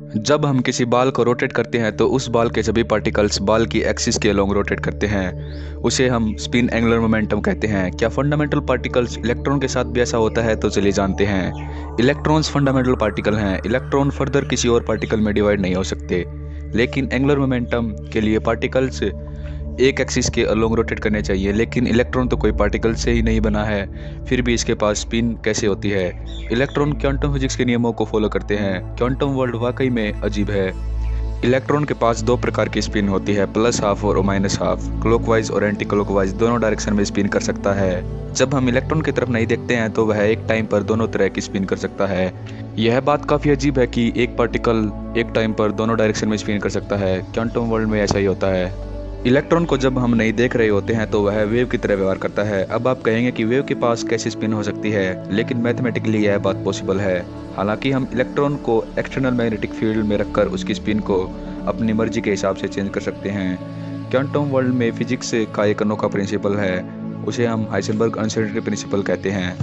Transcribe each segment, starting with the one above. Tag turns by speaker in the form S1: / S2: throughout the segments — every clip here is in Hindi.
S1: जब हम किसी बाल को रोटेट करते हैं तो उस बाल के सभी पार्टिकल्स बाल की एक्सिस के अलोंग रोटेट करते हैं। उसे हम स्पिन एंगुलर मोमेंटम कहते हैं। क्या फंडामेंटल पार्टिकल्स इलेक्ट्रॉन के साथ भी ऐसा होता है? तो चलिए जानते हैं। इलेक्ट्रॉन्स फंडामेंटल पार्टिकल हैं। इलेक्ट्रॉन फर्दर किसी और पार्टिकल में डिवाइड नहीं हो सकते, लेकिन एंगुलर मोमेंटम के लिए पार्टिकल्स एक एक्सिस के अलोंग रोटेट करने चाहिए। लेकिन इलेक्ट्रॉन तो कोई पार्टिकल से ही नहीं बना है, फिर भी इसके पास स्पिन कैसे होती है? इलेक्ट्रॉन क्वांटम फिजिक्स के नियमों को फॉलो करते हैं। क्वांटम वर्ल्ड वाकई में अजीब है। इलेक्ट्रॉन के पास दो प्रकार की स्पिन होती है, प्लस हाफ और माइनस हाफ। क्लॉकवाइज और एंटी क्लॉकवाइज दोनों डायरेक्शन में स्पिन कर सकता है। जब हम इलेक्ट्रॉन की तरफ नहीं देखते हैं तो वह एक टाइम पर दोनों तरह की स्पिन कर सकता है। यह बात काफ़ी अजीब है कि एक पार्टिकल एक टाइम पर दोनों डायरेक्शन में स्पिन कर सकता है। क्वांटम वर्ल्ड में ऐसा ही होता है। इलेक्ट्रॉन को जब हम नहीं देख रहे होते हैं तो वह वेव की तरह व्यवहार करता है। अब आप कहेंगे कि वेव के पास कैसे स्पिन हो सकती है, लेकिन मैथमेटिकली यह बात पॉसिबल है। हालांकि हम इलेक्ट्रॉन को एक्सटर्नल मैग्नेटिक फील्ड में रखकर उसकी स्पिन को अपनी मर्जी के हिसाब से चेंज कर सकते हैं। क्वांटम वर्ल्ड में फिजिक्स का एक अनोखा प्रिंसिपल है, उसे हम हाइसेनबर्ग अनसर्टेनिटी प्रिंसिपल कहते हैं।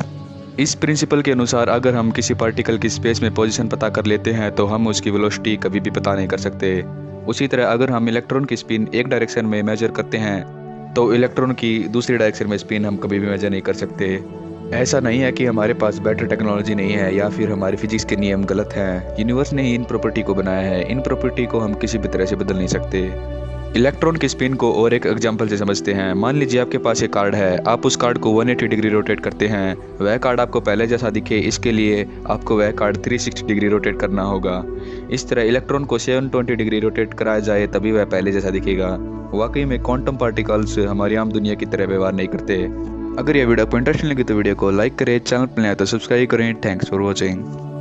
S1: इस प्रिंसिपल के अनुसार अगर हम किसी पार्टिकल की स्पेस में पोजीशन पता कर लेते हैं तो हम उसकी वेलोसिटी कभी भी पता नहीं कर सकते। उसी तरह अगर हम इलेक्ट्रॉन की स्पिन एक डायरेक्शन में मेजर करते हैं तो इलेक्ट्रॉन की दूसरी डायरेक्शन में स्पिन हम कभी भी मेजर नहीं कर सकते। ऐसा नहीं है कि हमारे पास बेटर टेक्नोलॉजी नहीं है या फिर हमारे फिजिक्स के नियम गलत हैं। यूनिवर्स ने ही इन प्रॉपर्टी को बनाया है। इन प्रॉपर्टी को हम किसी भी तरह से बदल नहीं सकते। इलेक्ट्रॉन की स्पिन को और एक एग्जांपल से समझते हैं। मान लीजिए आपके पास एक कार्ड है, आप उस कार्ड को 180 डिग्री रोटेट करते हैं। वह कार्ड आपको पहले जैसा दिखे, इसके लिए आपको वह कार्ड 360 डिग्री रोटेट करना होगा। इस तरह इलेक्ट्रॉन को 720 डिग्री रोटेट कराया जाए तभी वह पहले जैसा दिखेगा। वाकई में क्वांटम पार्टिकल्स हमारी आम दुनिया की तरह व्यवहार नहीं करते। अगर यह वीडियो आपको इंटरेस्टिंग लगी तो वीडियो को लाइक करें, चैनल पर नया तो सब्सक्राइब करें। Thanks for watching.